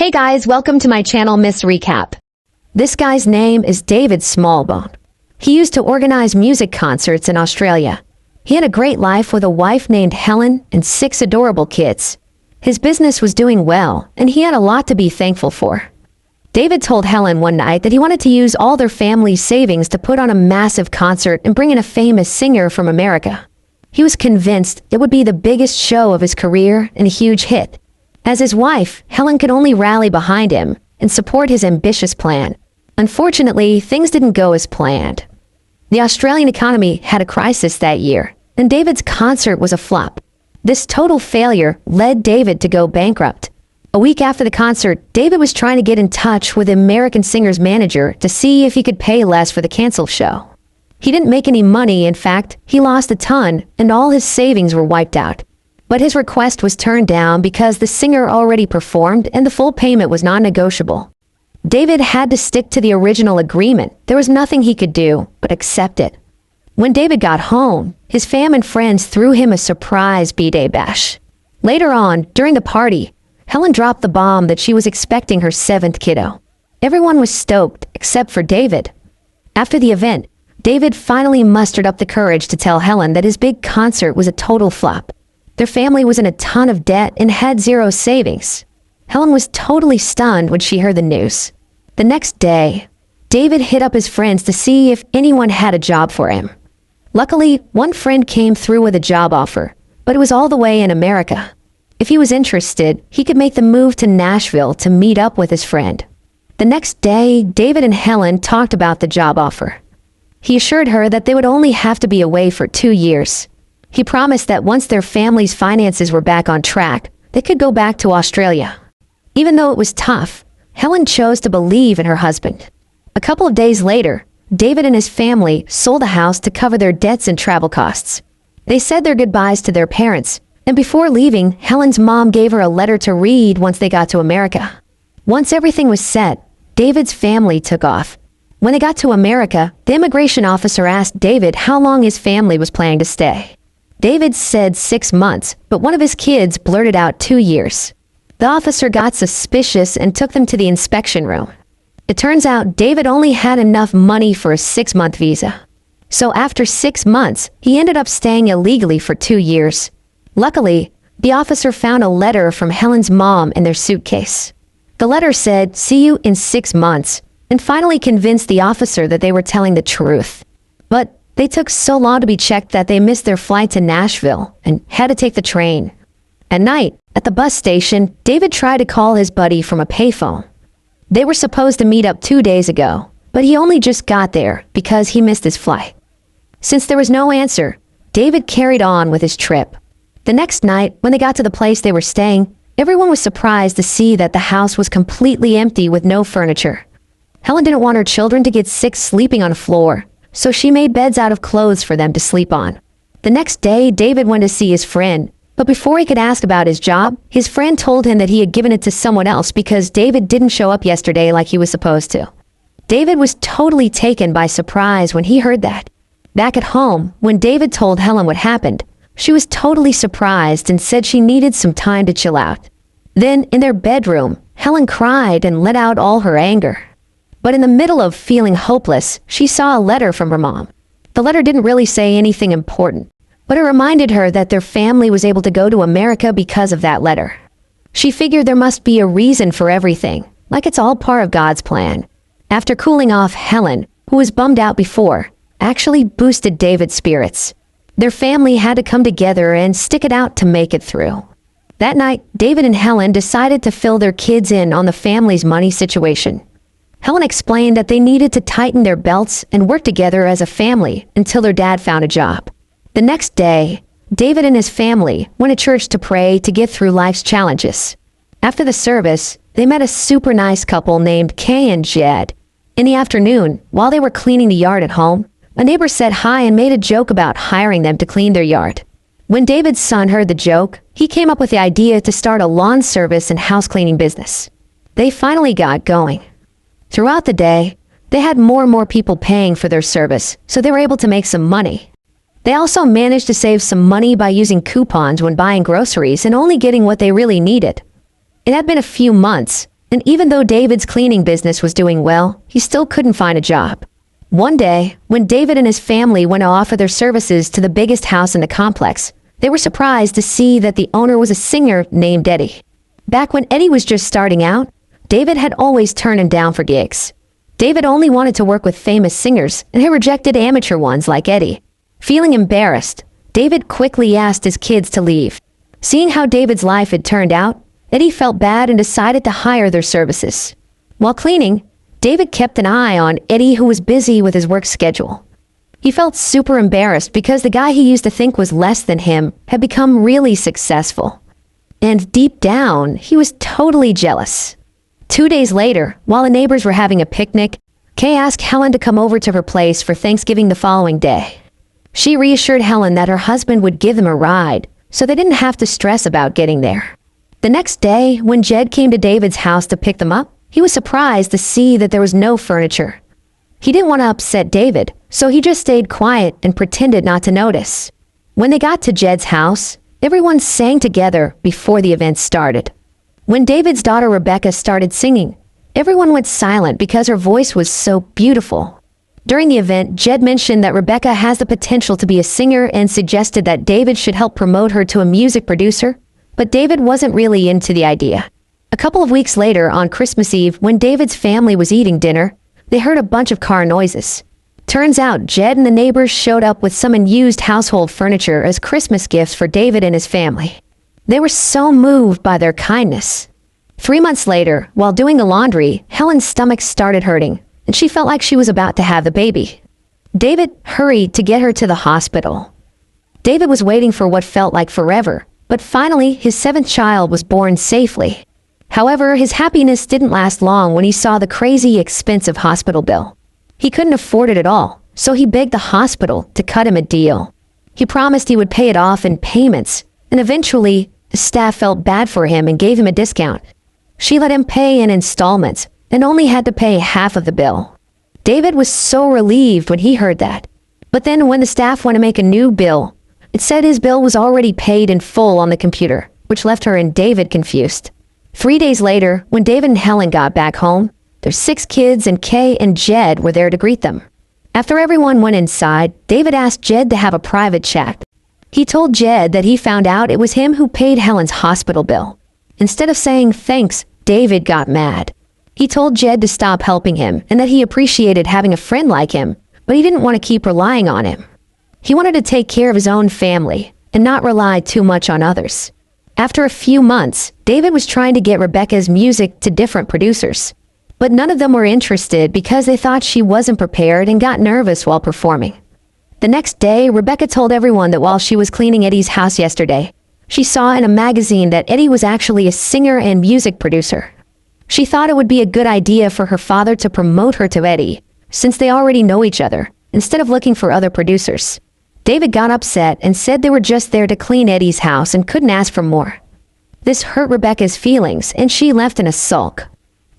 Hey guys, welcome to my channel Miss Recap. This guy's name is David Smallbone. He used to organize music concerts in Australia. He had a great life with a wife named Helen and 6 adorable kids. His business was doing well, and he had a lot to be thankful for. David told Helen one night that he wanted to use all their family's savings to put on a massive concert and bring in a famous singer from America. He was convinced it would be the biggest show of his career and a huge hit. As his wife, Helen could only rally behind him and support his ambitious plan. Unfortunately, things didn't go as planned. The Australian economy had a crisis that year, and David's concert was a flop. This total failure led David to go bankrupt. A week after the concert, David was trying to get in touch with the American singer's manager to see if he could pay less for the canceled show. He didn't make any money. In fact, he lost a ton, and all his savings were wiped out. But his request was turned down because the singer already performed and the full payment was non-negotiable. David had to stick to the original agreement. There was nothing he could do but accept it. When David got home, his fam and friends threw him a surprise B-Day bash. Later on, during the party, Helen dropped the bomb that she was expecting her 7th kiddo. Everyone was stoked except for David. After the event, David finally mustered up the courage to tell Helen that his big concert was a total flop. Their family was in a ton of debt and had 0 savings. Helen was totally stunned when she heard the news. The next day, David hit up his friends to see if anyone had a job for him. Luckily, one friend came through with a job offer, but it was all the way in America. If he was interested, he could make the move to Nashville to meet up with his friend. The next day, David and Helen talked about the job offer. He assured her that they would only have to be away for 2 years. He promised that once their family's finances were back on track, they could go back to Australia. Even though it was tough, Helen chose to believe in her husband. A couple of days later, David and his family sold a house to cover their debts and travel costs. They said their goodbyes to their parents, and before leaving, Helen's mom gave her a letter to read once they got to America. Once everything was set, David's family took off. When they got to America, the immigration officer asked David how long his family was planning to stay. David said 6 months, but one of his kids blurted out 2 years. The officer got suspicious and took them to the inspection room. It turns out David only had enough money for a 6-month visa. So after 6 months, he ended up staying illegally for 2 years. Luckily, the officer found a letter from Helen's mom in their suitcase. The letter said, "See you in 6 months," and finally convinced the officer that they were telling the truth. But they took so long to be checked that they missed their flight to Nashville and had to take the train. At night, at the bus station, David tried to call his buddy from a payphone. They were supposed to meet up 2 days ago, but he only just got there because he missed his flight. Since there was no answer, David carried on with his trip. The next night, when they got to the place they were staying, everyone was surprised to see that the house was completely empty with no furniture. Helen didn't want her children to get sick sleeping on the floor, so she made beds out of clothes for them to sleep on. The next day, David went to see his friend, but before he could ask about his job, his friend told him that he had given it to someone else because David didn't show up yesterday like he was supposed to. David was totally taken by surprise when he heard that. Back at home, when David told Helen what happened, she was totally surprised and said she needed some time to chill out. Then, in their bedroom, Helen cried and let out all her anger. But in the middle of feeling hopeless, she saw a letter from her mom. The letter didn't really say anything important, but it reminded her that their family was able to go to America because of that letter. She figured there must be a reason for everything, like it's all part of God's plan. After cooling off, Helen, who was bummed out before, actually boosted David's spirits. Their family had to come together and stick it out to make it through. That night, David and Helen decided to fill their kids in on the family's money situation. Helen explained that they needed to tighten their belts and work together as a family until their dad found a job. The next day, David and his family went to church to pray to get through life's challenges. After the service, they met a super nice couple named Kay and Jed. In the afternoon, while they were cleaning the yard at home, a neighbor said hi and made a joke about hiring them to clean their yard. When David's son heard the joke, he came up with the idea to start a lawn service and house cleaning business. They finally got going. Throughout the day, they had more and more people paying for their service, so they were able to make some money. They also managed to save some money by using coupons when buying groceries and only getting what they really needed. It had been a few months, And even though David's cleaning business was doing well, he still couldn't find a job. One day, when David and his family went to offer their services to the biggest house in the complex, they were surprised to see that the owner was a singer named Eddie. Back when Eddie was just starting out, David had always turned him down for gigs. David only wanted to work with famous singers and had rejected amateur ones like Eddie. Feeling embarrassed, David quickly asked his kids to leave. Seeing how David's life had turned out, Eddie felt bad and decided to hire their services. While cleaning, David kept an eye on Eddie, who was busy with his work schedule. He felt super embarrassed because the guy he used to think was less than him had become really successful. And deep down, he was totally jealous. 2 days later, while the neighbors were having a picnic, Kay asked Helen to come over to her place for Thanksgiving the following day. She reassured Helen that her husband would give them a ride, so they didn't have to stress about getting there. The next day, when Jed came to David's house to pick them up, he was surprised to see that there was no furniture. He didn't want to upset David, so he just stayed quiet and pretended not to notice. When they got to Jed's house, everyone sang together before the event started. When David's daughter Rebecca started singing, everyone went silent because her voice was so beautiful. During the event, Jed mentioned that Rebecca has the potential to be a singer and suggested that David should help promote her to a music producer, but David wasn't really into the idea. A couple of weeks later, on Christmas Eve, when David's family was eating dinner, they heard a bunch of car noises. Turns out Jed and the neighbors showed up with some unused household furniture as Christmas gifts for David and his family. They were so moved by their kindness. 3 months later, while doing the laundry, Helen's stomach started hurting, and she felt like she was about to have the baby. David hurried to get her to the hospital. David was waiting for what felt like forever, but finally his 7th child was born safely. However, his happiness didn't last long when he saw the crazy expensive hospital bill. He couldn't afford it at all, so he begged the hospital to cut him a deal. He promised he would pay it off in payments, and eventually, the staff felt bad for him and gave him a discount. She let him pay in installments and only had to pay half of the bill. David was so relieved when he heard that. But then when the staff went to make a new bill, it said his bill was already paid in full on the computer, which left her and David confused. 3 days later, when David and Helen got back home, their 6 kids and Kay and Jed were there to greet them. After everyone went inside, David asked Jed to have a private chat. He told Jed that he found out it was him who paid Helen's hospital bill. Instead of saying thanks, David got mad. He told Jed to stop helping him and that he appreciated having a friend like him, but he didn't want to keep relying on him. He wanted to take care of his own family and not rely too much on others. After a few months, David was trying to get Rebecca's music to different producers, but none of them were interested because they thought she wasn't prepared and got nervous while performing. The next day, Rebecca told everyone that while she was cleaning Eddie's house yesterday, she saw in a magazine that Eddie was actually a singer and music producer. She thought it would be a good idea for her father to promote her to Eddie, since they already know each other, instead of looking for other producers. David got upset and said they were just there to clean Eddie's house and couldn't ask for more. This hurt Rebecca's feelings, and she left in a sulk.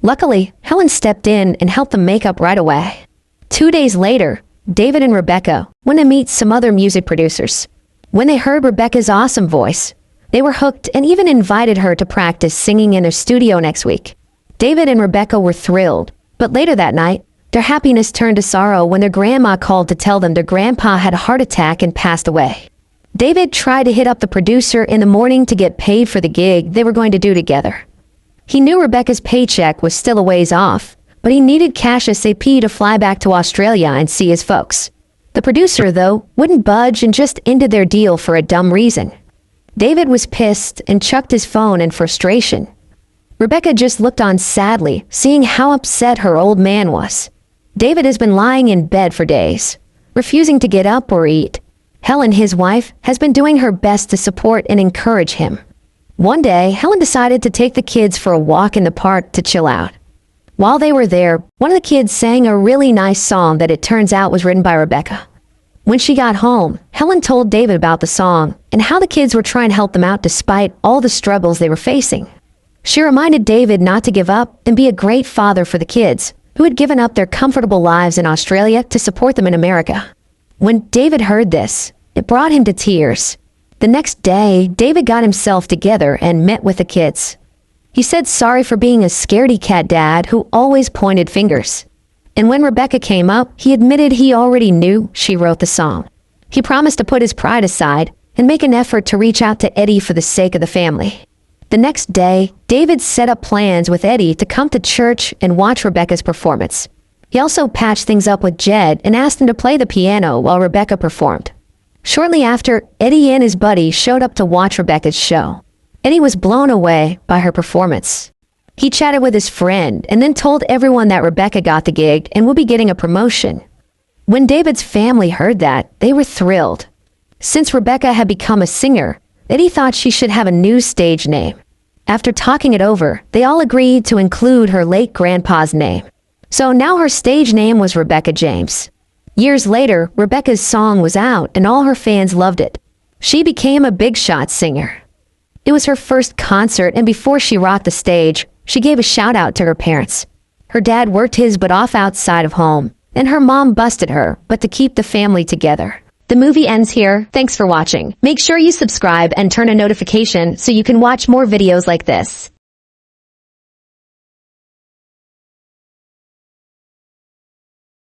Luckily, Helen stepped in and helped them make up right away. 2 days later, David and Rebecca went to meet some other music producers. When they heard Rebecca's awesome voice, they were hooked and even invited her to practice singing in their studio next week. David and Rebecca were thrilled, but later that night, their happiness turned to sorrow when their grandma called to tell them their grandpa had a heart attack and passed away. David tried to hit up the producer in the morning to get paid for the gig they were going to do together. He knew Rebecca's paycheck was still a ways off, but he needed cash ASAP to fly back to Australia and see his folks. The producer, though, wouldn't budge and just ended their deal for a dumb reason. David was pissed and chucked his phone in frustration. Rebecca just looked on sadly, seeing how upset her old man was. David has been lying in bed for days, refusing to get up or eat. Helen, his wife, has been doing her best to support and encourage him. One day, Helen decided to take the kids for a walk in the park to chill out. While they were there, one of the kids sang a really nice song that it turns out was written by Rebecca. When she got home, Helen told David about the song and how the kids were trying to help them out despite all the struggles they were facing. She reminded David not to give up and be a great father for the kids, who had given up their comfortable lives in Australia to support them in America. When David heard this, it brought him to tears. The next day, David got himself together and met with the kids. He said sorry for being a scaredy cat dad who always pointed fingers. And when Rebecca came up, he admitted he already knew she wrote the song. He promised to put his pride aside and make an effort to reach out to Eddie for the sake of the family. The next day, David set up plans with Eddie to come to church and watch Rebecca's performance. He also patched things up with Jed and asked him to play the piano while Rebecca performed. Shortly after, Eddie and his buddy showed up to watch Rebecca's show. Eddie was blown away by her performance. He chatted with his friend and then told everyone that Rebecca got the gig and would be getting a promotion. When David's family heard that, they were thrilled. Since Rebecca had become a singer, Eddie thought she should have a new stage name. After talking it over, they all agreed to include her late grandpa's name. So now her stage name was Rebecca James. Years later, Rebecca's song was out and all her fans loved it. She became a big shot singer. It was her first concert, and before she rocked the stage, she gave a shout out to her parents. Her dad worked his butt off outside of home, and her mom busted her, but to keep the family together. The movie ends here. Thanks for watching. Make sure you subscribe and turn on notification so you can watch more videos like this.